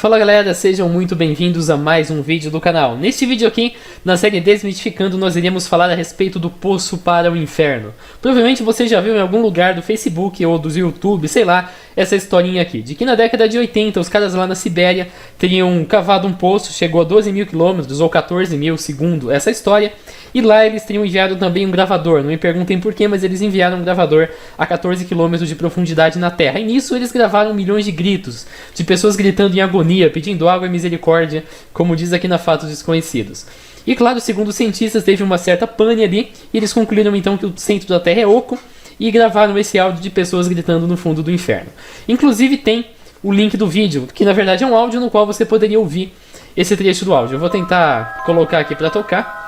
Fala galera, sejam muito bem-vindos a mais um vídeo do canal. Neste vídeo aqui, na série Desmistificando, nós iremos falar a respeito do Poço para o Inferno. Provavelmente você já viu em algum lugar do Facebook ou do YouTube, sei lá, essa historinha aqui. De que na década de 80, os caras lá na Sibéria teriam cavado um poço, chegou a 12 mil quilômetros ou 14 mil segundo essa história. E lá eles teriam enviado também um gravador, não me perguntem porquê, mas eles enviaram um gravador a 14 km de profundidade na Terra. E nisso eles gravaram milhões de gritos, de pessoas gritando em agonia, pedindo água e misericórdia, como diz aqui na Fatos Desconhecidos. E claro, segundo os cientistas, teve uma certa pane ali, e eles concluíram então que o centro da Terra é oco, e gravaram esse áudio de pessoas gritando no fundo do inferno. Inclusive tem o link do vídeo, que na verdade é um áudio no qual você poderia ouvir esse trecho do áudio. Eu vou tentar colocar aqui para tocar.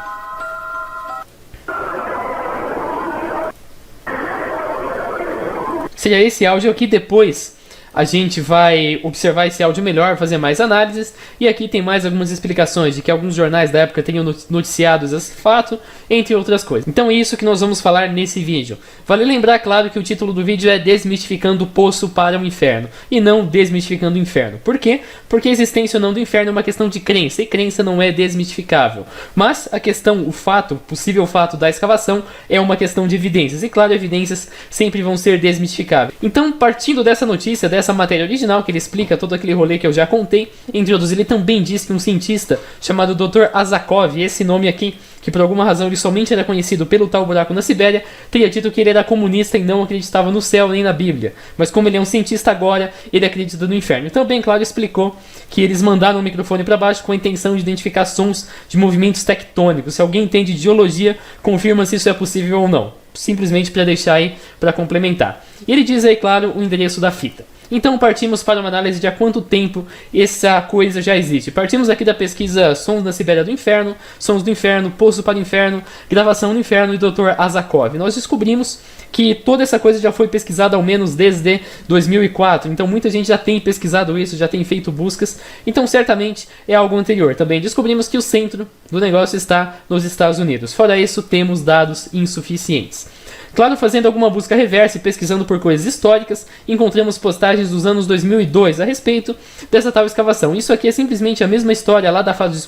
Seria esse áudio aqui. Depois a gente vai observar esse áudio melhor, fazer mais análises, e aqui tem mais algumas explicações de que alguns jornais da época teriam noticiado esse fato, entre outras coisas. Então é isso que nós vamos falar nesse vídeo. Vale lembrar, claro, que o título do vídeo é Desmistificando o Poço para o Inferno, e não Desmistificando o Inferno. Por quê? Porque a existência ou não do inferno é uma questão de crença, e crença não é desmistificável. Mas a questão, o fato, possível fato da escavação, é uma questão de evidências, e claro, evidências sempre vão ser desmistificáveis. Então, partindo dessa notícia, essa matéria original, que ele explica todo aquele rolê que eu já contei, introduzir, ele também diz que um cientista chamado Dr. Azakov, esse nome aqui, que por alguma razão ele somente era conhecido pelo tal buraco na Sibéria, teria dito que ele era comunista e não acreditava no céu nem na Bíblia. Mas como ele é um cientista agora, ele acredita no inferno. Também, claro, explicou que eles mandaram o microfone para baixo com a intenção de identificar sons de movimentos tectônicos. Se alguém entende de geologia, confirma se isso é possível ou não. Simplesmente para deixar aí, para complementar. E ele diz aí, claro, o endereço da fita. Então partimos para uma análise de há quanto tempo essa coisa já existe. Partimos aqui da pesquisa Sons da Sibéria do Inferno, Sons do Inferno, Poço para o Inferno, Gravação no Inferno e Dr. Azakov. Nós descobrimos que toda essa coisa já foi pesquisada ao menos desde 2004. Então muita gente já tem pesquisado isso, já tem feito buscas. Então certamente é algo anterior. Também descobrimos que o centro do negócio está nos Estados Unidos. Fora isso, temos dados insuficientes. Claro, fazendo alguma busca reversa e pesquisando por coisas históricas, encontramos postagens dos anos 2002 a respeito dessa tal escavação. Isso aqui é simplesmente a mesma história lá da Fatos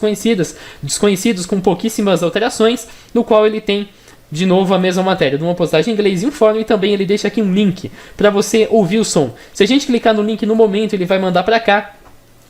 Desconhecidos com pouquíssimas alterações, no qual ele tem de novo a mesma matéria, de uma postagem em inglês e um fórum, e também ele deixa aqui um link para você ouvir o som. Se a gente clicar no link no momento, ele vai mandar para cá,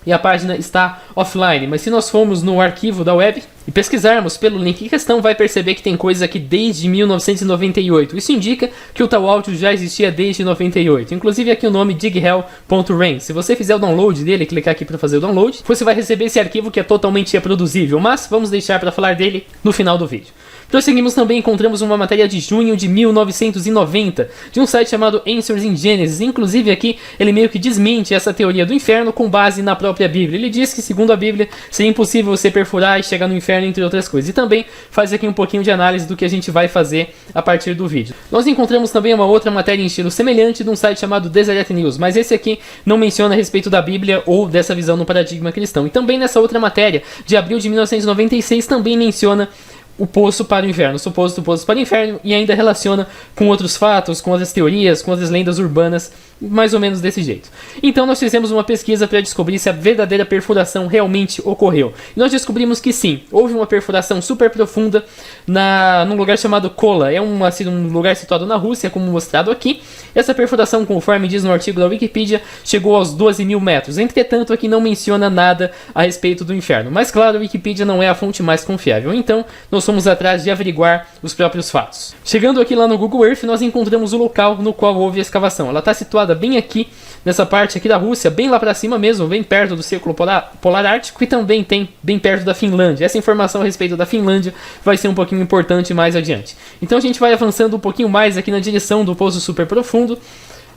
e a página está offline, mas se nós formos no arquivo da web e pesquisarmos pelo link em questão, vai perceber que tem coisa aqui desde 1998. Isso indica que o tal áudio já existia desde 98. Inclusive aqui o nome dighell.rain. Se você fizer o download dele, clicar aqui para fazer o download, você vai receber esse arquivo que é totalmente reproduzível, mas vamos deixar para falar dele no final do vídeo. Prosseguimos também, encontramos uma matéria de junho de 1990, de um site chamado Answers in Genesis. Inclusive aqui, ele meio que desmente essa teoria do inferno com base na própria Bíblia. Ele diz que, segundo a Bíblia, seria impossível você perfurar e chegar no inferno, entre outras coisas. E também faz aqui um pouquinho de análise do que a gente vai fazer a partir do vídeo. Nós encontramos também uma outra matéria em estilo semelhante de um site chamado Deseret News, mas esse aqui não menciona a respeito da Bíblia ou dessa visão no paradigma cristão. E também nessa outra matéria, de abril de 1996, também menciona o Poço para o Inferno, o suposto Poço para o Inferno, e ainda relaciona com outros fatos, com outras teorias, com outras lendas urbanas, mais ou menos desse jeito. Então nós fizemos uma pesquisa para descobrir se a verdadeira perfuração realmente ocorreu. E nós descobrimos que sim, houve uma perfuração super profunda num lugar chamado Kola. É um lugar situado na Rússia, como mostrado aqui. Essa perfuração, conforme diz no artigo da Wikipedia, chegou aos 12 mil metros. Entretanto, aqui não menciona nada a respeito do inferno. Mas claro, a Wikipedia não é a fonte mais confiável. Então, nós fomos atrás de averiguar os próprios fatos. Chegando aqui lá no Google Earth, nós encontramos o local no qual houve a escavação. Ela está situada bem aqui, nessa parte aqui da Rússia, bem lá para cima mesmo, bem perto do Círculo Polar Ártico, e também tem bem perto da Finlândia. Essa informação a respeito da Finlândia vai ser um pouquinho importante mais adiante. Então a gente vai avançando um pouquinho mais aqui na direção do poço super profundo.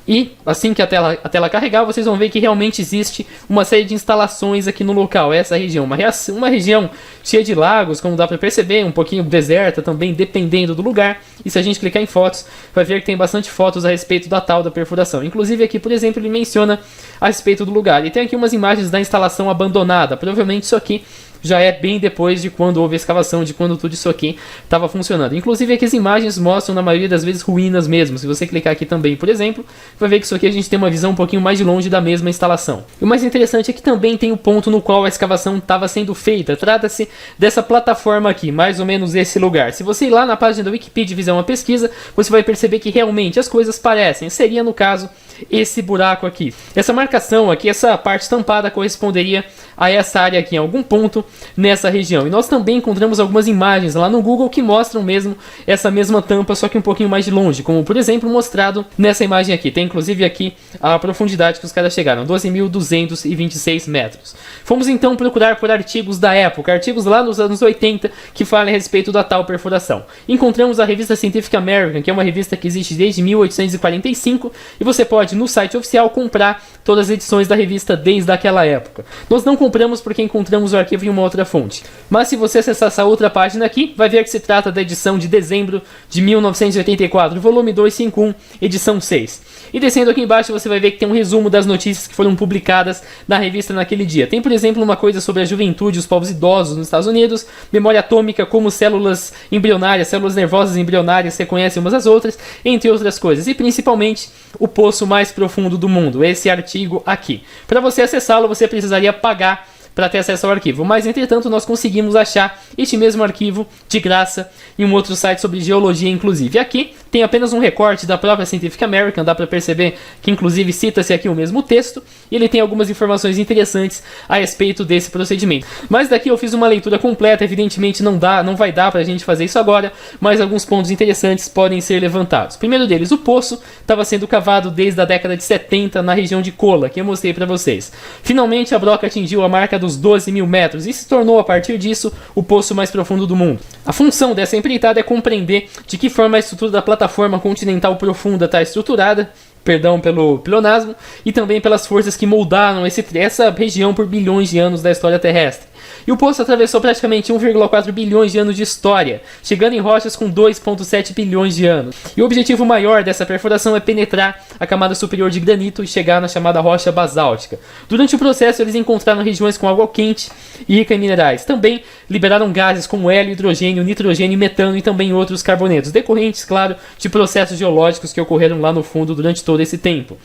E assim que a tela carregar, vocês vão ver que realmente existe uma série de instalações aqui no local. Essa região, uma região cheia de lagos, como dá para perceber, um pouquinho deserta também, dependendo do lugar. E se a gente clicar em fotos, vai ver que tem bastante fotos a respeito da tal da perfuração. Inclusive aqui, por exemplo, ele menciona a respeito do lugar. E tem aqui umas imagens da instalação abandonada. Provavelmente isso aqui já é bem depois de quando houve a escavação, de quando tudo isso aqui estava funcionando. Inclusive aqui as imagens mostram na maioria das vezes ruínas mesmo. Se você clicar aqui também, por exemplo, vai ver que isso aqui a gente tem uma visão um pouquinho mais de longe da mesma instalação. E o mais interessante é que também tem o ponto no qual a escavação estava sendo feita. Trata-se dessa plataforma aqui, mais ou menos esse lugar. Se você ir lá na página da Wikipedia e fizer uma pesquisa, você vai perceber que realmente as coisas parecem. Seria, no caso, esse buraco aqui. Essa marcação aqui, essa parte tampada, corresponderia a essa área aqui, em algum ponto nessa região. E nós também encontramos algumas imagens lá no Google que mostram mesmo essa mesma tampa, só que um pouquinho mais de longe, como por exemplo mostrado nessa imagem aqui. Tem inclusive aqui a profundidade que os caras chegaram, 12.226 metros. Fomos então procurar por artigos da época, artigos lá nos anos 80 que falam a respeito da tal perfuração. Encontramos a revista Scientific American, que é uma revista que existe desde 1845, e você pode no site oficial comprar todas as edições da revista desde aquela época. Nós não compramos porque encontramos o arquivo em uma outra fonte, mas se você acessar essa outra página aqui, vai ver que se trata da edição de dezembro de 1984, volume 251, edição 6. E descendo aqui embaixo você vai ver que tem um resumo das notícias que foram publicadas na revista naquele dia. Tem, por exemplo, uma coisa sobre a juventude e os povos idosos nos Estados Unidos, memória atômica, como células embrionárias, células nervosas embrionárias se reconhecem umas às outras, entre outras coisas. E principalmente o poço mais profundo do mundo, esse artigo aqui. Para você acessá-lo, você precisaria pagar para ter acesso ao arquivo, mas entretanto nós conseguimos achar este mesmo arquivo de graça em um outro site sobre geologia inclusive. Aqui tem apenas um recorte da própria Scientific American, dá para perceber que inclusive cita-se aqui o mesmo texto, e ele tem algumas informações interessantes a respeito desse procedimento. Mas daqui eu fiz uma leitura completa, evidentemente não vai dar para a gente fazer isso agora, mas alguns pontos interessantes podem ser levantados. Primeiro deles, o poço estava sendo cavado desde a década de 70 na região de Kola, que eu mostrei para vocês. Finalmente a broca atingiu a marca dos 12.000 metros e se tornou a partir disso o poço mais profundo do mundo. A função dessa empreitada é compreender de que forma a estrutura da plataforma continental profunda está estruturada, perdão pelo pleonasmo, e também pelas forças que moldaram essa região por bilhões de anos da história terrestre. E o poço atravessou praticamente 1,4 bilhões de anos de história, chegando em rochas com 2,7 bilhões de anos. E o objetivo maior dessa perfuração é penetrar a camada superior de granito e chegar na chamada rocha basáltica. Durante o processo, eles encontraram regiões com água quente e rica em minerais. Também liberaram gases como hélio, hidrogênio, nitrogênio e metano e também outros carbonetos, decorrentes, claro, de processos geológicos que ocorreram lá no fundo durante todo esse tempo.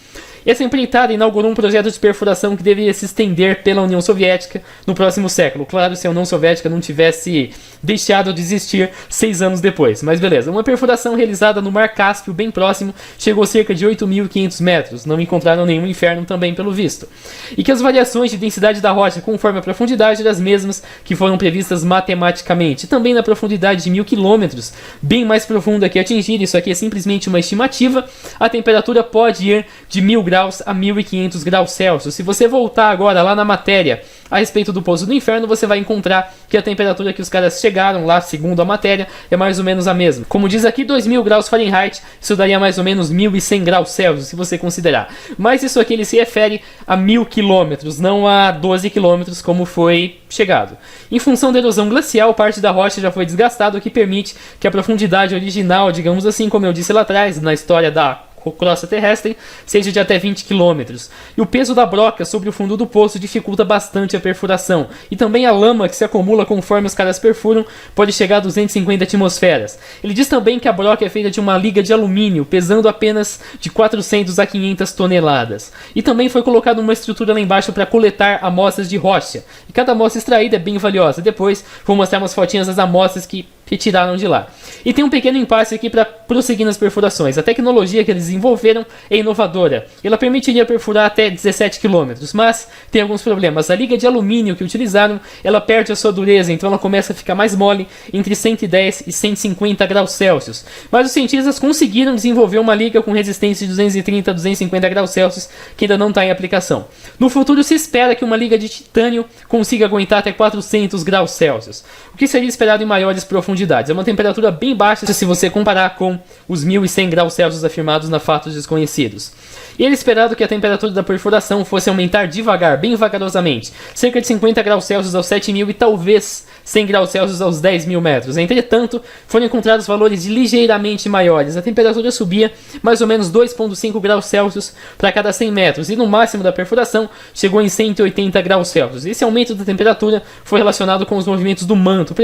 Essa empreitada inaugurou um projeto de perfuração que deveria se estender pela União Soviética no próximo século. Claro, se a União Soviética não tivesse deixado de existir 6 anos depois. Mas beleza, uma perfuração realizada no Mar Cáspio, bem próximo, chegou a cerca de 8.500 metros. Não encontraram nenhum inferno também, pelo visto. E que as variações de densidade da rocha conforme a profundidade eram as mesmas que foram previstas matematicamente. Também na profundidade de 1.000 km, bem mais profunda que atingir, isso aqui é simplesmente uma estimativa, a temperatura pode ir de 1.000 graus a 1.500 graus Celsius. Se você voltar agora lá na matéria a respeito do poço do inferno, você vai encontrar que a temperatura que os caras chegaram lá, segundo a matéria, é mais ou menos a mesma. Como diz aqui, 2.000 graus Fahrenheit, isso daria mais ou menos 1.100 graus Celsius, se você considerar. Mas isso aqui ele se refere a 1.000 km, não a 12 km como foi chegado. Em função da erosão glacial, parte da rocha já foi desgastada, o que permite que a profundidade original, digamos assim, como eu disse lá atrás, na história da crosta terrestre, seja de até 20 km. E o peso da broca sobre o fundo do poço dificulta bastante a perfuração. E também a lama que se acumula conforme os caras perfuram pode chegar a 250 atmosferas. Ele diz também que a broca é feita de uma liga de alumínio, pesando apenas de 400 a 500 toneladas. E também foi colocada uma estrutura lá embaixo para coletar amostras de rocha. E cada amostra extraída é bem valiosa. Depois vou mostrar umas fotinhas das amostras que retiraram de lá. E tem um pequeno impasse aqui para prosseguir nas perfurações. A tecnologia que eles desenvolveram é inovadora. Ela permitiria perfurar até 17 km, mas tem alguns problemas. A liga de alumínio que utilizaram, ela perde a sua dureza, então ela começa a ficar mais mole entre 110 e 150 graus Celsius. Mas os cientistas conseguiram desenvolver uma liga com resistência de 230 a 250 graus Celsius que ainda não está em aplicação. No futuro se espera que uma liga de titânio consiga aguentar até 400 graus Celsius, o que seria esperado em maiores profundidades. É uma temperatura bem baixa se você comparar com os 1.100 graus Celsius afirmados na fatos desconhecidos. E era esperado que a temperatura da perfuração fosse aumentar devagar, bem vagarosamente, cerca de 50 graus Celsius aos 7.000 e talvez 100 graus Celsius aos 10 mil metros. Entretanto, foram encontrados valores ligeiramente maiores. A temperatura subia mais ou menos 2,5 graus Celsius para cada 100 metros e no máximo da perfuração chegou em 180 graus Celsius. Esse aumento da temperatura foi relacionado com os movimentos do manto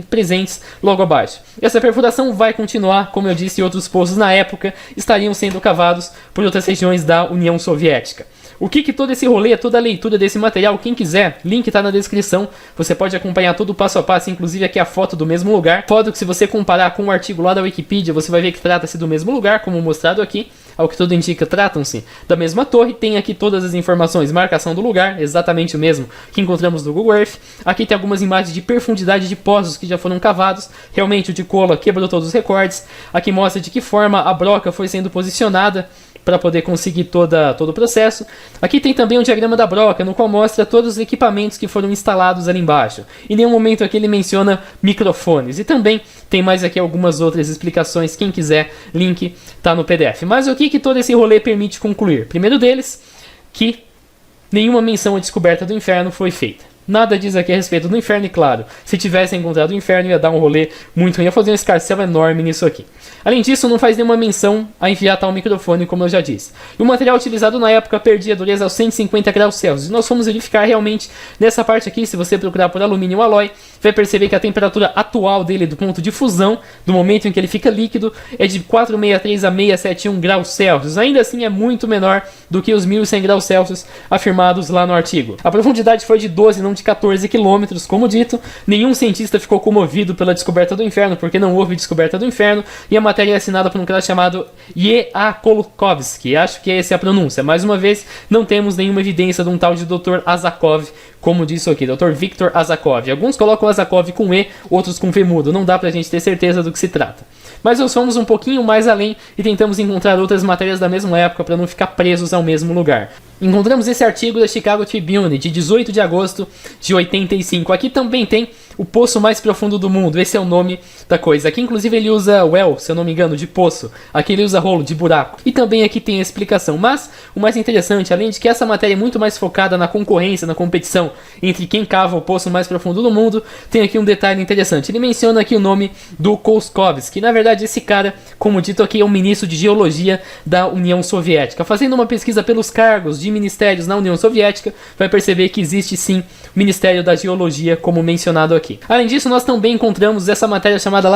presentes logo abaixo. Essa perfuração vai continuar, como eu disse, e outros poços na época estariam sendo cavados por outras regiões da União Soviética. O que todo esse rolê, toda a leitura desse material, quem quiser, link tá na descrição, você pode acompanhar todo o passo a passo, inclusive aqui a foto do mesmo lugar. Foto que se você comparar com o artigo lá da Wikipedia, você vai ver que trata-se do mesmo lugar, como mostrado aqui. Ao que tudo indica, tratam-se da mesma torre. Tem aqui todas as informações, marcação do lugar, exatamente o mesmo que encontramos no Google Earth. Aqui tem algumas imagens de profundidade de poços que já foram cavados. Realmente o de Kola quebrou todos os recordes. Aqui mostra de que forma a broca foi sendo posicionada para poder conseguir todo o processo. Aqui tem também um diagrama da broca, no qual mostra todos os equipamentos que foram instalados ali embaixo. Em nenhum momento aqui ele menciona microfones. E também tem mais aqui algumas outras explicações, quem quiser, link tá no PDF. Mas o que todo esse rolê permite concluir? Primeiro deles, que nenhuma menção à descoberta do inferno foi feita. Nada diz aqui a respeito do inferno, e claro, se tivesse encontrado o inferno ia dar um rolê muito ruim, ia fazer um escarcéu enorme nisso aqui. Além disso, não faz nenhuma menção a enviar tal microfone, como eu já disse. E o material utilizado na época perdia a dureza aos 150 graus Celsius. E nós fomos verificar realmente nessa parte aqui, se você procurar por alumínio alloy, vai perceber que a temperatura atual dele, do ponto de fusão, do momento em que ele fica líquido, é de 463 a 671 graus Celsius. Ainda assim é muito menor do que os 1100 graus Celsius afirmados lá no artigo. A profundidade foi de 12, não de 14 quilômetros, como dito. Nenhum cientista ficou comovido pela descoberta do inferno, porque não houve descoberta do inferno, e a matéria é assinada por um cara chamado E.A. Kolkovsky, acho que essa é a pronúncia. Mais uma vez, não temos nenhuma evidência de um tal de Dr. Azakov, como disse aqui, Dr. Viktor Azakov. Alguns colocam Azakov com E, outros com V mudo, não dá pra gente ter certeza do que se trata. Mas nós fomos um pouquinho mais além e tentamos encontrar outras matérias da mesma época para não ficar presos ao mesmo lugar. Encontramos esse artigo da Chicago Tribune, de 18 de agosto de 85. Aqui também tem o poço mais profundo do mundo, esse é o nome da coisa. Aqui inclusive ele usa well, se eu não me engano, de poço. Aqui ele usa rolo, de buraco. E também aqui tem a explicação. Mas o mais interessante, além de que essa matéria é muito mais focada na concorrência, na competição entre quem cava o poço mais profundo do mundo, tem aqui um detalhe interessante. Ele menciona aqui o nome do Kolkovsky, que na verdade esse cara, como dito aqui, é um ministro de geologia da União Soviética. Fazendo uma pesquisa pelos cargos de ministérios na União Soviética, vai perceber que existe sim o Ministério da Geologia, como mencionado aqui. Além disso, nós também encontramos essa matéria chamada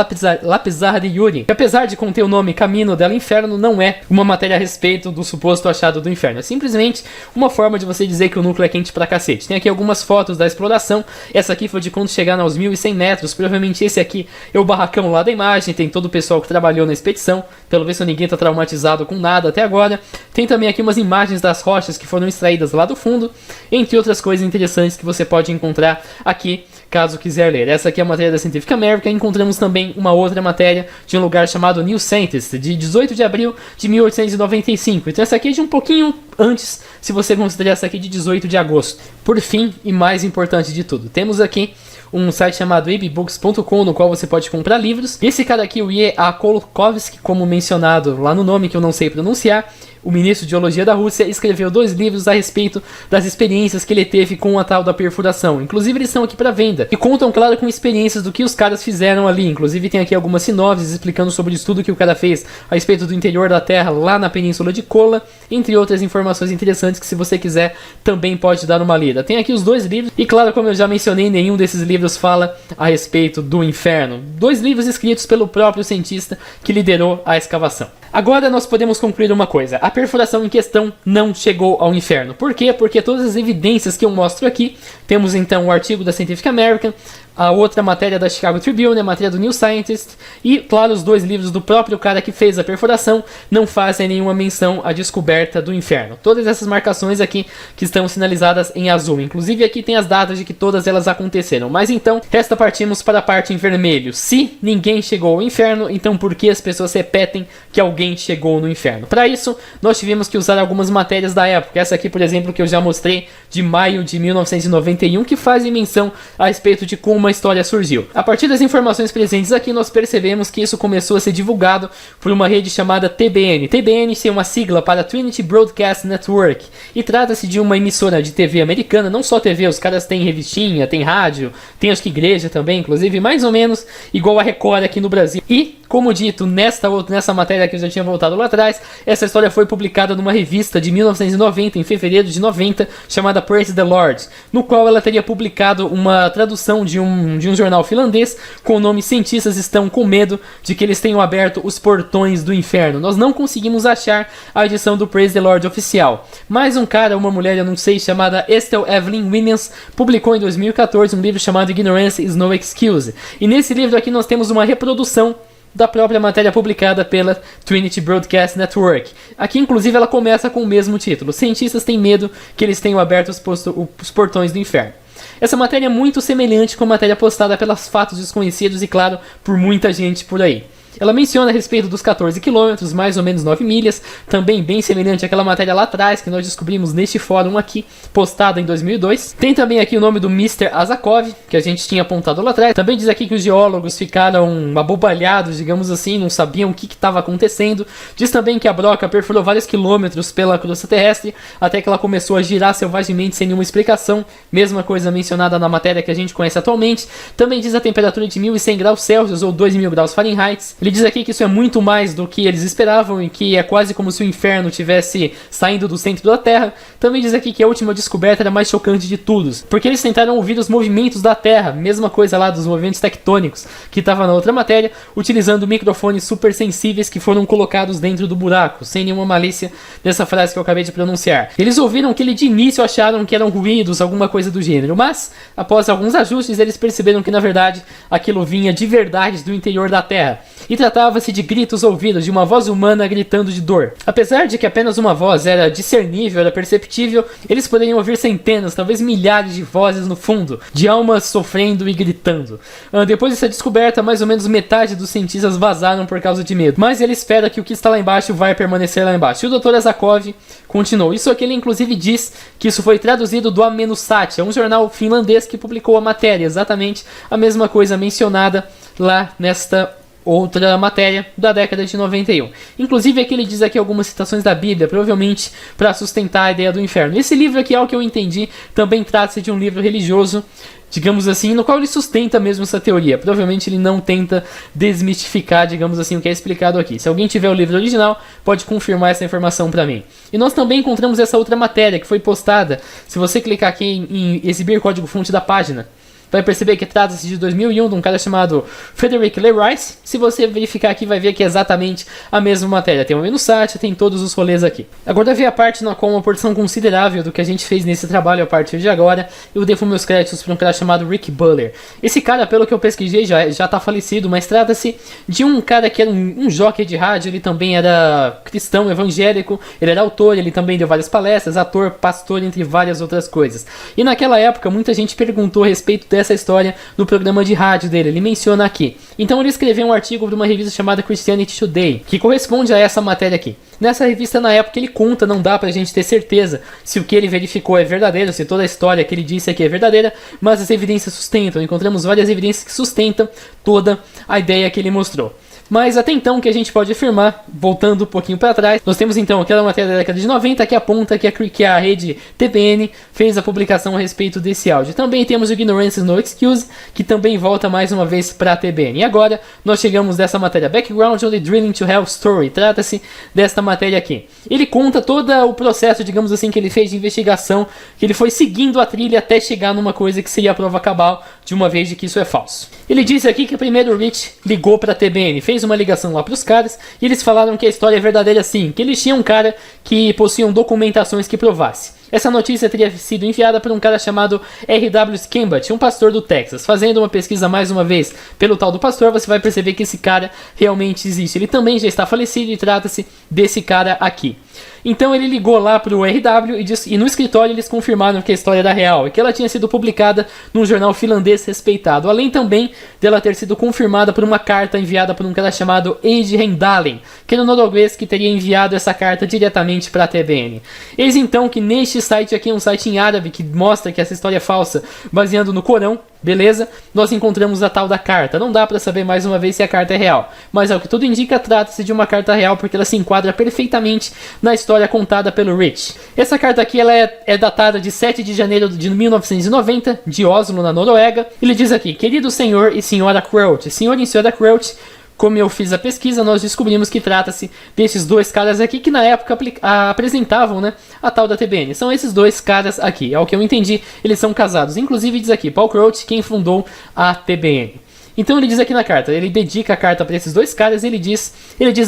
Lapizarra de Yuri, que apesar de conter o nome Caminho del Inferno, não é uma matéria a respeito do suposto achado do inferno. É simplesmente uma forma de você dizer que o núcleo é quente pra cacete. Tem aqui algumas fotos da exploração. Essa aqui foi de quando chegaram aos 1.100 metros. Provavelmente esse aqui é o barracão lá da imagem. Tem todo o pessoal que trabalhou na expedição. Pelo visto ninguém tá traumatizado com nada até agora. Tem também aqui umas imagens das rochas que foram extraídas lá do fundo, entre outras coisas interessantes que você pode encontrar aqui, caso quiser ler. Essa aqui é a matéria da Scientific American. Encontramos também uma outra matéria de um lugar chamado New Scientist, de 18 de abril de 1895. Então essa aqui é de um pouquinho antes, se você considerar essa aqui de 18 de agosto. Por fim, e mais importante de tudo, temos aqui um site chamado ebooks.com, no qual você pode comprar livros. Esse cara aqui, o E.A. Kolkovsky, como mencionado lá no nome que eu não sei pronunciar, o ministro de Geologia da Rússia, escreveu 2 livros a respeito das experiências que ele teve com a tal da perfuração. Inclusive eles estão aqui para venda e contam, claro, com experiências do que os caras fizeram ali. Inclusive tem aqui algumas sinopses explicando sobre o estudo que o cara fez a respeito do interior da Terra lá na península de Kola, entre outras informações interessantes que, se você quiser, também pode dar uma lida. Tem aqui os 2 livros e, claro, como eu já mencionei, nenhum desses livros fala a respeito do inferno. 2 livros escritos pelo próprio cientista que liderou a escavação. Agora nós podemos concluir uma coisa: a perfuração em questão não chegou ao inferno. Por quê? Porque todas as evidências que eu mostro aqui, temos então o artigo da Scientific American, a outra matéria da Chicago Tribune, a matéria do New Scientist e, claro, os 2 livros do próprio cara que fez a perfuração, não fazem nenhuma menção à descoberta do inferno. Todas essas marcações aqui que estão sinalizadas em azul, inclusive aqui tem as datas de que todas elas aconteceram. Mas então, resta partirmos para a parte em vermelho. Se ninguém chegou ao inferno, então por que as pessoas repetem que alguém alguém chegou no inferno. Para isso, nós tivemos que usar algumas matérias da época. Essa aqui, por exemplo, que eu já mostrei, de maio de 1991, que fazem menção a respeito de como a história surgiu. A partir das informações presentes aqui, nós percebemos que isso começou a ser divulgado por uma rede chamada TBN. TBN tem uma sigla para Trinity Broadcast Network, e trata-se de uma emissora de TV americana. Não só TV, os caras têm revistinha, tem rádio, tem acho que igreja também, inclusive, mais ou menos igual a Record aqui no Brasil. E, como dito, nessa matéria que eu já tinha voltado lá atrás, essa história foi publicada numa revista de 1990, em fevereiro de 90, chamada Praise the Lord, no qual ela teria publicado uma tradução de um jornal finlandês com o nome Cientistas Estão com Medo de que eles tenham aberto os portões do inferno. Nós não conseguimos achar a edição do Praise the Lord oficial, mas um cara, uma mulher, eu não sei, chamada Estelle Evelyn Williams, publicou em 2014 um livro chamado Ignorance is No Excuse. E nesse livro aqui nós temos uma reprodução da própria matéria publicada pela Trinity Broadcast Network. Aqui, inclusive, ela começa com o mesmo título: Cientistas têm medo que eles tenham aberto os portões do inferno. Essa matéria é muito semelhante com a matéria postada pelos fatos desconhecidos e, claro, por muita gente por aí. Ela menciona a respeito dos 14 quilômetros, mais ou menos 9 milhas, também bem semelhante àquela matéria lá atrás que nós descobrimos neste fórum aqui, postada em 2002. Tem também aqui o nome do Mr. Azakov, que a gente tinha apontado lá atrás. Também diz aqui que os geólogos ficaram abobalhados, digamos assim, não sabiam o que estava acontecendo. Diz também que a broca perfurou vários quilômetros pela crosta terrestre, até que ela começou a girar selvagemente sem nenhuma explicação, mesma coisa mencionada na matéria que a gente conhece atualmente. Também diz a temperatura de 1.100 graus Celsius ou 2.000 graus Fahrenheit. Ele diz aqui que isso é muito mais do que eles esperavam e que é quase como se o inferno estivesse saindo do centro da Terra. Também diz aqui que a última descoberta era a mais chocante de todos, porque eles tentaram ouvir os movimentos da Terra, mesma coisa lá dos movimentos tectônicos que estava na outra matéria, utilizando microfones super sensíveis que foram colocados dentro do buraco, sem nenhuma malícia dessa frase que eu acabei de pronunciar. Eles ouviram aquilo de início, acharam que eram ruídos, alguma coisa do gênero, mas após alguns ajustes eles perceberam que na verdade aquilo vinha de verdade do interior da Terra. E tratava-se de gritos ouvidos, de uma voz humana gritando de dor. Apesar de que apenas uma voz era discernível, era perceptível, eles poderiam ouvir centenas, talvez milhares de vozes no fundo, de almas sofrendo e gritando. Depois dessa descoberta, mais ou menos metade dos cientistas vazaram por causa de medo. Mas ele espera que o que está lá embaixo vai permanecer lá embaixo. E o Dr. Azakov continuou. Isso aqui ele inclusive diz que isso foi traduzido do Amenusat, é um jornal finlandês que publicou a matéria, exatamente a mesma coisa mencionada lá nesta outra matéria da década de 91. Inclusive aqui ele diz aqui algumas citações da Bíblia, provavelmente para sustentar a ideia do inferno. Esse livro aqui, ao que eu entendi, também trata-se de um livro religioso, digamos assim, no qual ele sustenta mesmo essa teoria. Provavelmente ele não tenta desmistificar, digamos assim, o que é explicado aqui. Se alguém tiver o livro original, pode confirmar essa informação para mim. E nós também encontramos essa outra matéria que foi postada. Se você clicar aqui em exibir código-fonte da página, vai perceber que trata-se de 2001, de um cara chamado Frederick Lee Rice. Se você verificar aqui, vai ver que é exatamente a mesma matéria. Tem o Amenusat, tem todos os rolês aqui. Agora vem a parte na qual uma porção considerável do que a gente fez nesse trabalho a partir de agora, eu devo meus créditos para um cara chamado Rick Buller. Esse cara, pelo que eu pesquisei, já tá falecido, mas trata-se de um cara que era um jockey de rádio. Ele também era cristão, evangélico, ele era autor, ele também deu várias palestras, ator, pastor, entre várias outras coisas. E naquela época, muita gente perguntou a respeito dessa história no programa de rádio dele, ele menciona aqui. Então ele escreveu um artigo para uma revista chamada Christianity Today, que corresponde a essa matéria aqui. Nessa revista, na época, ele conta, não dá pra gente ter certeza se o que ele verificou é verdadeiro, se toda a história que ele disse aqui é verdadeira, mas as evidências sustentam, encontramos várias evidências que sustentam toda a ideia que ele mostrou. Mas até então o que a gente pode afirmar, voltando um pouquinho para trás, nós temos então aquela matéria da década de 90 que aponta que a rede TBN fez a publicação a respeito desse áudio. Também temos o Ignorance is No Excuse, que também volta mais uma vez para a TBN. E agora nós chegamos dessa matéria Background on the Drilling to Hell Story. Trata-se desta matéria aqui. Ele conta todo o processo, digamos assim, que ele fez de investigação, que ele foi seguindo a trilha até chegar numa coisa que seria a prova cabal de uma vez de que isso é falso. Ele disse aqui que primeiro o Rich ligou para a TBN, fez uma ligação lá para os caras e eles falaram que a história é verdadeira sim, que eles tinham um cara que possuíam documentações que provasse. Essa notícia teria sido enviada por um cara chamado R.W. Scambat, um pastor do Texas. Fazendo uma pesquisa mais uma vez pelo tal do pastor, você vai perceber que esse cara realmente existe. Ele também já está falecido e trata-se desse cara aqui. Então ele ligou lá pro RW e no escritório eles confirmaram que a história era real e que ela tinha sido publicada num jornal finlandês respeitado, além também dela ter sido confirmada por uma carta enviada por um cara chamado Eiji Rendalen, que era um norueguês que teria enviado essa carta diretamente para a TBN. Eis então que neste site aqui, um site em árabe que mostra que essa história é falsa, baseando no Corão, beleza? Nós encontramos a tal da carta. Não dá pra saber mais uma vez se a carta é real, mas ao que tudo indica, trata-se de uma carta real porque ela se enquadra perfeitamente na história contada pelo Rich. Essa carta aqui ela é datada de 7 de janeiro de 1990, de Oslo, na Noruega. Ele diz aqui: querido senhor e senhora Crouch, senhor e senhora Crouch, como eu fiz a pesquisa, nós descobrimos que trata-se desses dois caras aqui que na época apresentavam, né, a tal da TBN. São esses dois caras aqui, ao que eu entendi, eles são casados. Inclusive diz aqui, Paul Crouch, quem fundou a TBN. Então ele diz aqui na carta, ele dedica a carta para esses dois caras, ele diz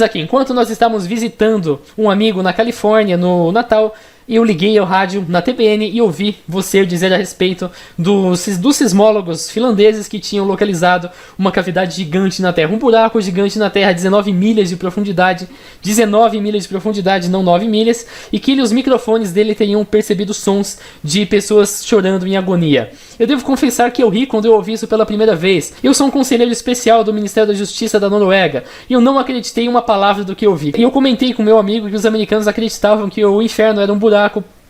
aqui: enquanto nós estávamos visitando um amigo na Califórnia no Natal, eu liguei ao rádio na TBN e ouvi você dizer a respeito dos sismólogos finlandeses que tinham localizado uma cavidade gigante na Terra, um buraco gigante na Terra, 19 milhas de profundidade, não 9 milhas, e que os microfones dele teriam percebido sons de pessoas chorando em agonia. Eu devo confessar que eu ri quando eu ouvi isso pela primeira vez. Eu sou um conselheiro especial do Ministério da Justiça da Noruega e eu não acreditei em uma palavra do que eu vi. E eu comentei com meu amigo que os americanos acreditavam que o inferno era um buraco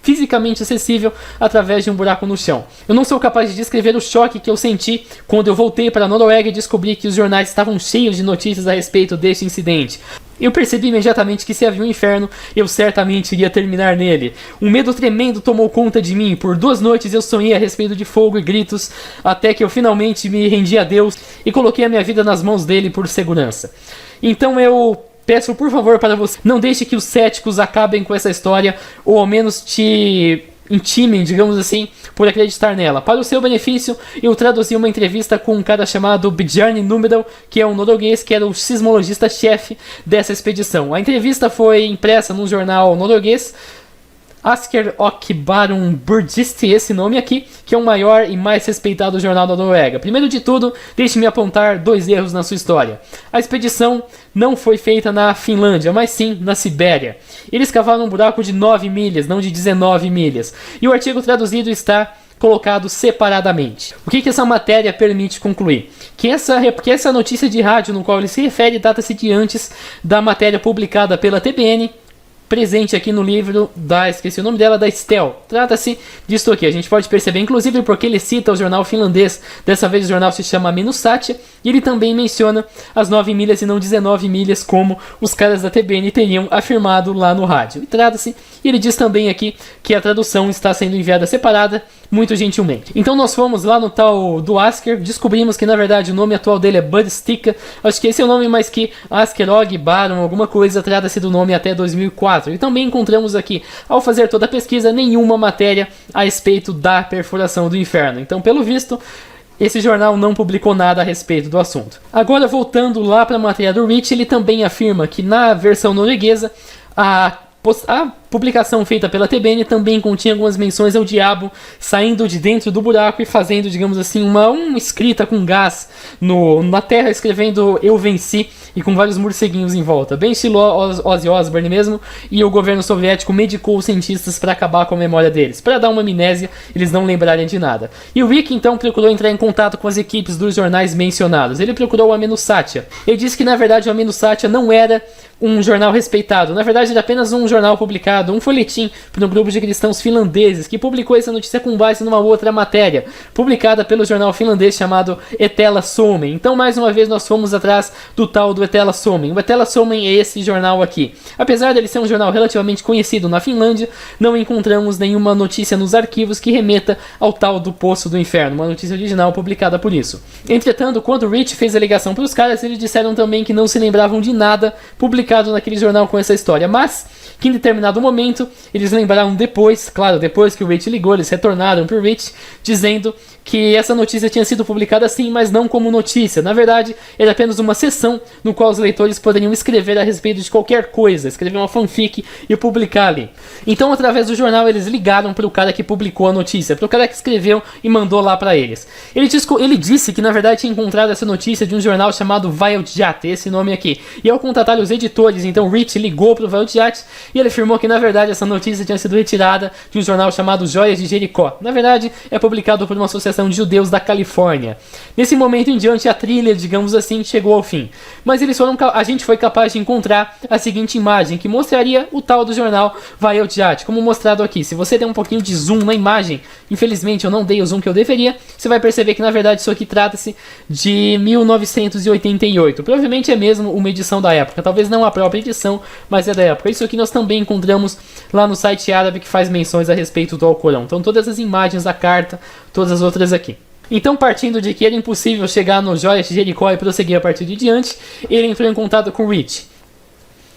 fisicamente acessível através de um buraco no chão. Eu não sou capaz de descrever o choque que eu senti quando eu voltei para a Noruega e descobri que os jornais estavam cheios de notícias a respeito deste incidente. Eu percebi imediatamente que se havia um inferno, eu certamente iria terminar nele. Um medo tremendo tomou conta de mim. Por 2 noites eu sonhei a respeito de fogo e gritos, até que eu finalmente me rendi a Deus e coloquei a minha vida nas mãos dele por segurança. Então eu peço por favor para você, não deixe que os céticos acabem com essa história, ou ao menos te intimem, digamos assim, por acreditar nela. Para o seu benefício, eu traduzi uma entrevista com um cara chamado Bjarne Numedal, que é um norueguês, que era o sismologista-chefe dessa expedição. A entrevista foi impressa num jornal norueguês, Asker Okbarum Burdist, esse nome aqui, que é o maior e mais respeitado jornal da Noruega. Primeiro de tudo, deixe-me apontar 2 erros na sua história. A expedição não foi feita na Finlândia, mas sim na Sibéria. Eles cavaram um buraco de 9 milhas, não de 19 milhas. E o artigo traduzido está colocado separadamente. O que essa matéria permite concluir? Que essa notícia de rádio no qual ele se refere data-se de antes da matéria publicada pela TBN, presente aqui no livro esqueci o nome dela, da Estel. Trata-se disto aqui, a gente pode perceber, inclusive porque ele cita o jornal finlandês, dessa vez o jornal se chama Menusatja, e ele também menciona as 9 milhas e não 19 milhas, como os caras da TBN teriam afirmado lá no rádio. E trata-se, e ele diz também aqui que a tradução está sendo enviada separada, muito gentilmente. Então nós fomos lá no tal do Asker, descobrimos que na verdade o nome atual dele é Bud Sticka, acho que esse é o nome, mas que Asker Og Barum, alguma coisa, trata-se do nome até 2004. E também encontramos aqui, ao fazer toda a pesquisa, nenhuma matéria a respeito da perfuração do inferno. Então, pelo visto, esse jornal não publicou nada a respeito do assunto. Agora, voltando lá para a matéria do Rich, ele também afirma que na versão norueguesa, a publicação feita pela TBN também continha algumas menções ao diabo saindo de dentro do buraco e fazendo, digamos assim, uma escrita com gás na terra, escrevendo "Eu venci" e com vários morceguinhos em volta. Bem estilo Ozzy Osbourne mesmo, e o governo soviético medicou os cientistas para acabar com a memória deles, para dar uma amnésia, eles não lembrarem de nada. E o Rick então procurou entrar em contato com as equipes dos jornais mencionados. Ele procurou o Menusatja. Ele disse que na verdade o Menusatja não era um jornal respeitado, na verdade era apenas um jornal publicado, um folhetim para um grupo de cristãos finlandeses que publicou essa notícia com base numa outra matéria, publicada pelo jornal finlandês chamado Etela Suomi. Então mais uma vez nós fomos atrás do tal do Etela Suomi. O Etela Suomi é esse jornal aqui. Apesar dele ser um jornal relativamente conhecido na Finlândia, não encontramos nenhuma notícia nos arquivos que remeta ao tal do Poço do Inferno, uma notícia original publicada por isso. Entretanto, quando Rich fez a ligação para os caras, eles disseram também que não se lembravam de nada publicado naquele jornal com essa história, mas que em determinado momento eles lembraram depois que o Rich ligou, eles retornaram para o Rich dizendo que essa notícia tinha sido publicada sim, mas não como notícia. Na verdade, era apenas uma seção no qual os leitores poderiam escrever a respeito de qualquer coisa, escrever uma fanfic e publicar ali. Então, através do jornal, eles ligaram para o cara que publicou a notícia, para o cara que escreveu e mandou lá para eles. Ele disse que, na verdade, tinha encontrado essa notícia de um jornal chamado Vejlejat, esse nome aqui. E ao contatar os editores, então Rich ligou para o Vejlejat e ele afirmou que na verdade essa notícia tinha sido retirada de um jornal chamado Joias de Jericó. Na verdade, é publicado por uma associação de judeus da Califórnia. Nesse momento em diante, a trilha, digamos assim, chegou ao fim. Mas a gente foi capaz de encontrar a seguinte imagem, que mostraria o tal do jornal Vayot, como mostrado aqui. Se você der um pouquinho de zoom na imagem, infelizmente eu não dei o zoom que eu deveria, você vai perceber que na verdade isso aqui trata-se de 1988. Provavelmente é mesmo uma edição da época, talvez não a própria edição, mas é da época. Isso aqui nós também encontramos lá no site árabe que faz menções a respeito do Alcorão. Então todas as imagens da carta, todas as outras aqui. Então, partindo de que era impossível chegar no Joias de Jericó e prosseguir a partir de diante, ele entrou em contato com Rich.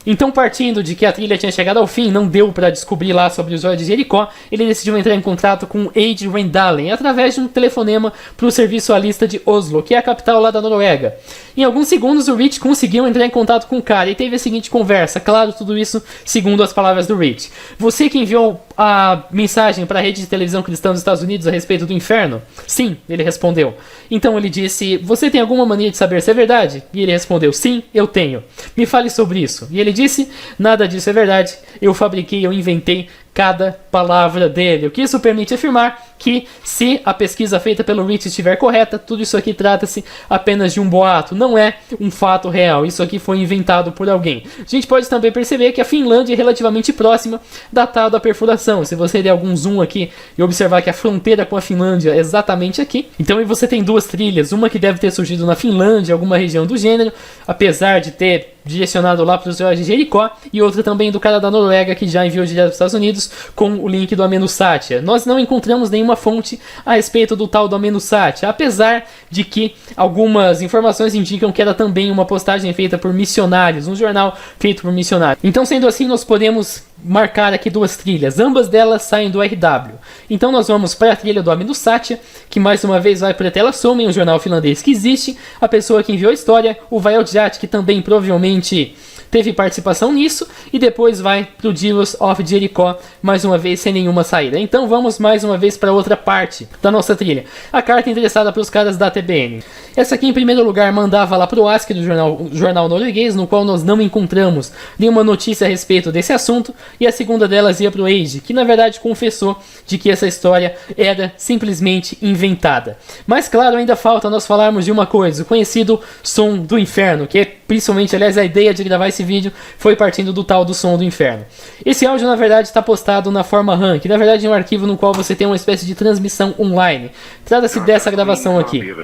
Então, partindo de que a trilha tinha chegado ao fim, não deu para descobrir lá sobre os Joias de Jericó, ele decidiu entrar em contato com Eid Rendalen através de um telefonema para o serviço alista de Oslo, que é a capital lá da Noruega. Em alguns segundos, o Rich conseguiu entrar em contato com o cara e teve a seguinte conversa. Claro, tudo isso segundo as palavras do Rich. Você que enviou a mensagem para a rede de televisão cristã dos Estados Unidos a respeito do inferno? Sim, ele respondeu. Então ele disse, você tem alguma mania de saber se é verdade? E ele respondeu, sim, eu tenho. Me fale sobre isso. E ele disse, nada disso é verdade. Eu fabriquei, eu inventei cada palavra dele. O que isso permite afirmar que, se a pesquisa feita pelo Rich estiver correta, tudo isso aqui trata-se apenas de um boato, não é um fato real. Isso aqui foi inventado por alguém. A gente pode também perceber que a Finlândia é relativamente próxima da tal da perfuração. Se você der algum zoom aqui e observar que a fronteira com a Finlândia é exatamente aqui, então você tem duas trilhas, uma que deve ter surgido na Finlândia, alguma região do gênero, apesar de ter direcionado lá para os Joias de Jericó, e outra também do cara da Noruega que já enviou direto para os Estados Unidos com o link do Ameno Satya. Nós não encontramos nenhuma fonte a respeito do tal do Ameno Satya, apesar de que algumas informações indicam que era também uma postagem feita por missionários, um jornal feito por missionários. Então, sendo assim, nós podemos marcar aqui duas trilhas, ambas delas saem do RW. Então nós vamos para a trilha do Ameno Satya, que mais uma vez vai para a Tela Somen, um jornal finlandês que existe, a pessoa que enviou a história, o Vayot, que também provavelmente teve participação nisso, e depois vai para o Divos of Jericó, mais uma vez sem nenhuma saída. Então vamos mais uma vez para outra parte da nossa trilha, a carta endereçada para os caras da TBN. Essa aqui em primeiro lugar mandava lá para o ASC do jornal norueguês, no qual nós não encontramos nenhuma notícia a respeito desse assunto, e a segunda delas ia para o Age, que na verdade confessou de que essa história era simplesmente inventada. Mas claro, ainda falta nós falarmos de uma coisa, o conhecido som do inferno, que é principalmente, aliás, a ideia de gravar esse vídeo foi partindo do tal do som do inferno. Esse áudio na verdade está postado na forma RAM, que na verdade é um arquivo no qual você tem uma espécie de transmissão online. Trata-se dessa gravação aqui.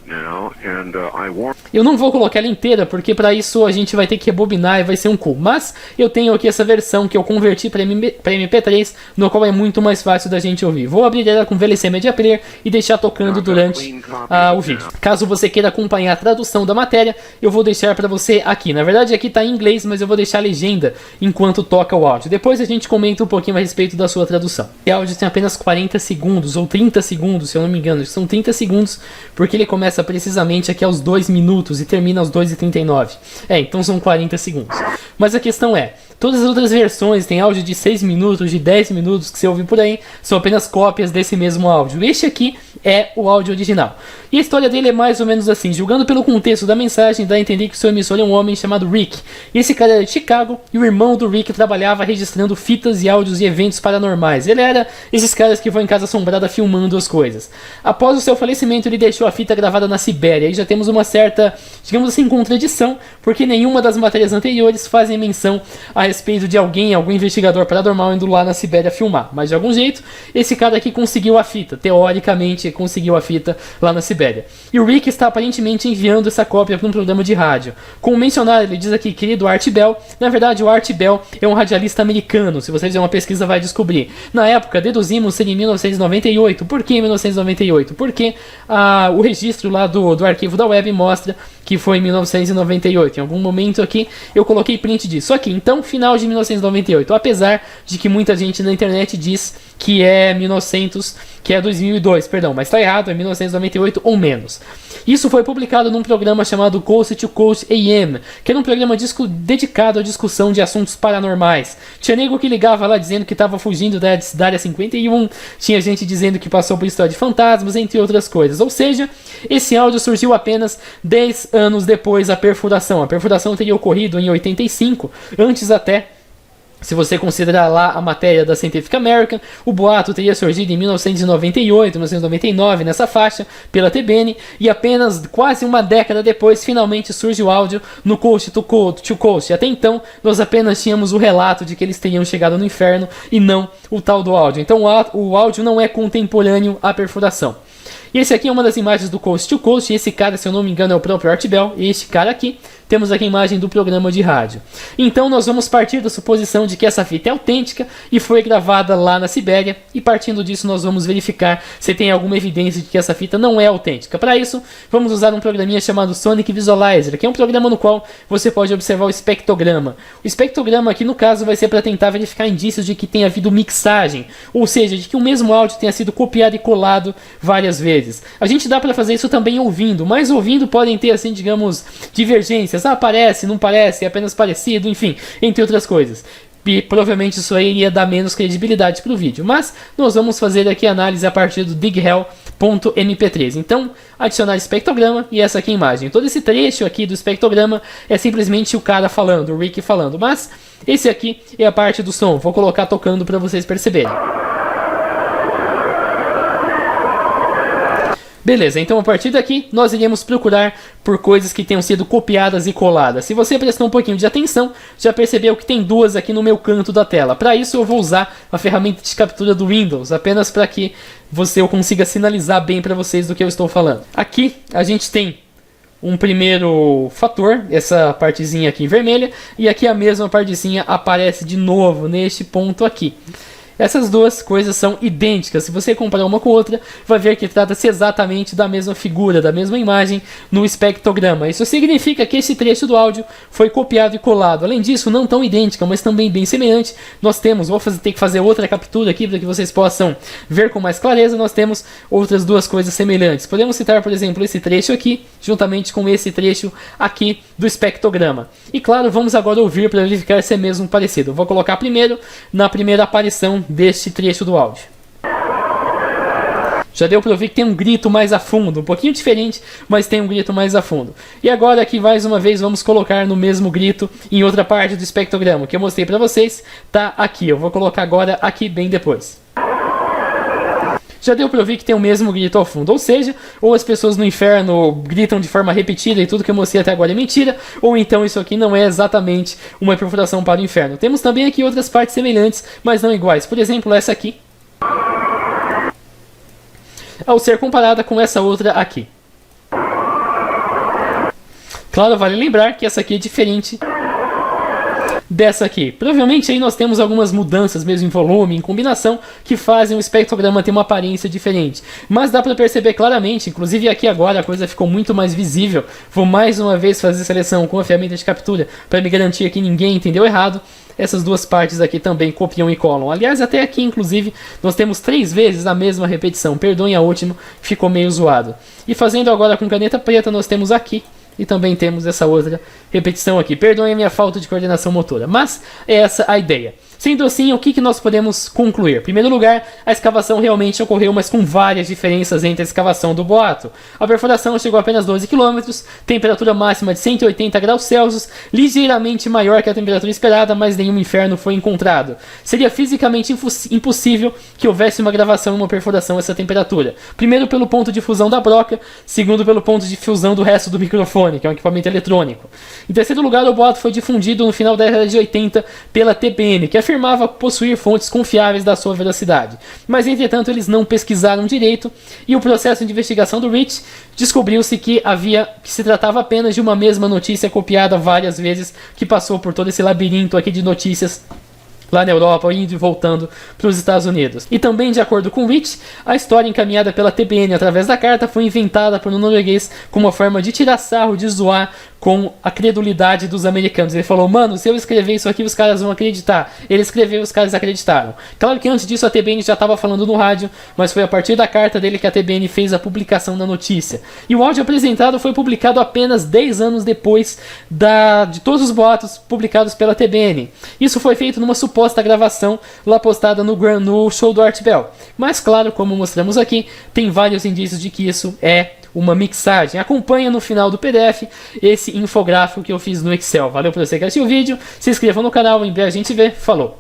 Eu não vou colocar ela inteira, porque para isso a gente vai ter que rebobinar e vai ser um cu. Mas eu tenho aqui essa versão que eu converti para MP3, no qual é muito mais fácil da gente ouvir. Vou abrir ela com VLC Media Player e deixar tocando durante o vídeo. Caso você queira acompanhar a tradução da matéria, eu vou deixar para você aqui. Na verdade aqui está em inglês, mas eu vou deixar a legenda enquanto toca o áudio. Depois a gente comenta um pouquinho a respeito da sua tradução. O áudio tem apenas 40 segundos, ou 30 segundos, se eu não me engano. São 30 segundos, porque ele começa precisamente aqui aos 2 minutos e termina aos 2:39. Então são 40 segundos. Mas a questão é, todas as outras versões têm áudio de 6 minutos, de 10 minutos que você ouve por aí, são apenas cópias desse mesmo áudio. Este aqui é o áudio original. E a história dele é mais ou menos assim, julgando pelo contexto da mensagem, dá a entender que o seu emissor é um homem chamado Rick. E esse cara era de Chicago, e o irmão do Rick trabalhava registrando fitas e áudios e eventos paranormais. Ele era esses caras que vão em casa assombrada filmando as coisas. Após o seu falecimento, ele deixou a fita gravada na Sibéria, e já temos uma certa, digamos assim, contradição, porque nenhuma das matérias anteriores fazem menção a respeito de algum investigador paranormal indo lá na Sibéria filmar. Mas de algum jeito, esse cara aqui conseguiu a fita, teoricamente conseguiu a fita lá na Sibéria. E o Rick está aparentemente enviando essa cópia para um programa de rádio. Como mencionado, ele diz aqui, querido Art Bell. Na verdade, o Art Bell é um radialista americano. Se você fizer uma pesquisa, vai descobrir. Na época, deduzimos ser em 1998. Por que 1998? Porque o registro lá do arquivo da web mostra que foi em 1998. Em algum momento aqui, eu coloquei print disso aqui. Então, final de 1998. Apesar de que muita gente na internet diz que é 2002, perdão, mas está errado, é 1998 ou menos. Isso foi publicado num programa chamado Coast to Coast AM, que era um programa dedicado à discussão de assuntos paranormais. Tinha nego que ligava lá dizendo que estava fugindo da área 51, tinha gente dizendo que passou por história de fantasmas, entre outras coisas. Ou seja, esse áudio surgiu apenas 10 anos depois da perfuração. A perfuração teria ocorrido em 85, antes até Se você considerar lá a matéria da Scientific American, o boato teria surgido em 1998, 1999, nessa faixa, pela TBN, e apenas quase uma década depois, finalmente surge o áudio no Coast to Coast. Até então, nós apenas tínhamos o relato de que eles teriam chegado no inferno e não o tal do áudio. Então, o áudio não é contemporâneo à perfuração. E esse aqui é uma das imagens do Coast to Coast, e esse cara, se eu não me engano, é o próprio Art Bell, e este cara aqui, temos aqui a imagem do programa de rádio. Então nós vamos partir da suposição de que essa fita é autêntica e foi gravada lá na Sibéria, e partindo disso nós vamos verificar se tem alguma evidência de que essa fita não é autêntica. Para isso, vamos usar um programinha chamado Sonic Visualizer, que é um programa no qual você pode observar o espectrograma. O espectrograma aqui no caso vai ser para tentar verificar indícios de que tenha havido mixagem, ou seja, de que o mesmo áudio tenha sido copiado e colado várias vezes. A gente dá para fazer isso também ouvindo, mas ouvindo podem ter assim, digamos, divergências. Ah, parece, não parece, é apenas parecido, enfim, entre outras coisas. E provavelmente isso aí iria dar menos credibilidade para o vídeo. Mas nós vamos fazer aqui a análise a partir do dighell.mp3. Então, adicionar espectrograma e essa aqui é a imagem. Todo esse trecho aqui do espectrograma é simplesmente o cara falando, o Rick falando. Mas esse aqui é a parte do som. Vou colocar tocando para vocês perceberem. Beleza, então a partir daqui nós iremos procurar por coisas que tenham sido copiadas e coladas. Se você prestou um pouquinho de atenção, já percebeu que tem duas aqui no meu canto da tela. Para isso eu vou usar a ferramenta de captura do Windows, apenas para que eu consiga sinalizar bem para vocês do que eu estou falando. Aqui a gente tem um primeiro fator, essa partezinha aqui em vermelha, e aqui a mesma partezinha aparece de novo neste ponto aqui. Essas duas coisas são idênticas. Se você comparar uma com outra, vai ver que trata-se exatamente da mesma figura, da mesma imagem no espectrograma. Isso significa que esse trecho do áudio foi copiado e colado. Além disso, não tão idêntica, mas também bem semelhante, nós temos, ter que fazer outra captura aqui para que vocês possam ver com mais clareza, nós temos outras duas coisas semelhantes. Podemos citar, por exemplo, esse trecho aqui, juntamente com esse trecho aqui do espectrograma. E claro, vamos agora ouvir para verificar se é mesmo parecido. Eu vou colocar primeiro na primeira aparição deste trecho do áudio. Já deu para ouvir que tem um grito mais a fundo, um pouquinho diferente, mas tem um grito mais a fundo. E agora aqui mais uma vez vamos colocar no mesmo grito em outra parte do espectrograma que eu mostrei para vocês, tá aqui. Eu vou colocar agora aqui bem depois. Já deu para ouvir que tem o mesmo grito ao fundo, ou seja, ou as pessoas no inferno gritam de forma repetida e tudo que eu mostrei até agora é mentira, ou então isso aqui não é exatamente uma perfuração para o inferno. Temos também aqui outras partes semelhantes, mas não iguais. Por exemplo, essa aqui, ao ser comparada com essa outra aqui. Claro, vale lembrar que essa aqui é diferente dessa aqui. Provavelmente aí nós temos algumas mudanças mesmo em volume, em combinação, que fazem o espectrograma ter uma aparência diferente. Mas dá para perceber claramente, inclusive aqui agora a coisa ficou muito mais visível. Vou mais uma vez fazer seleção com a ferramenta de captura para me garantir que ninguém entendeu errado. Essas duas partes aqui também copiam e colam. Aliás, até aqui inclusive nós temos 3 vezes a mesma repetição. Perdoem a última, ficou meio zoado. E fazendo agora com caneta preta nós temos aqui. E também temos essa outra repetição aqui. Perdoem a minha falta de coordenação motora, mas é essa a ideia. Sendo assim, o que nós podemos concluir? Em primeiro lugar, a escavação realmente ocorreu, mas com várias diferenças entre a escavação do boato. A perfuração chegou a apenas 12 km, temperatura máxima de 180 graus Celsius, ligeiramente maior que a temperatura esperada, mas nenhum inferno foi encontrado. Seria fisicamente impossível que houvesse uma gravação e uma perfuração a essa temperatura. Primeiro pelo ponto de fusão da broca, segundo pelo ponto de fusão do resto do microfone, que é um equipamento eletrônico. Em terceiro lugar, o boato foi difundido no final da década de 80 pela TBN, que afirmava possuir fontes confiáveis da sua veracidade. Mas, entretanto, eles não pesquisaram direito e o processo de investigação do Rich descobriu-se que se tratava apenas de uma mesma notícia copiada várias vezes, que passou por todo esse labirinto aqui de notícias lá na Europa, indo e voltando para os Estados Unidos. E também, de acordo com Rich, a história encaminhada pela TBN através da carta foi inventada por um norueguês como uma forma de tirar sarro, de zoar com a credulidade dos americanos. Ele falou, mano, se eu escrever isso aqui, os caras vão acreditar. Ele escreveu e os caras acreditaram. Claro que antes disso a TBN já estava falando no rádio, mas foi a partir da carta dele que a TBN fez a publicação da notícia. E o áudio apresentado foi publicado apenas 10 anos depois de todos os boatos publicados pela TBN. Isso foi feito numa suposta gravação lá postada no show do Art Bell. Mas claro, como mostramos aqui, tem vários indícios de que isso é uma mixagem. Acompanha no final do PDF esse infográfico que eu fiz no Excel. Valeu por você que assistiu o vídeo, se inscreva no canal, em breve a gente se vê, falou!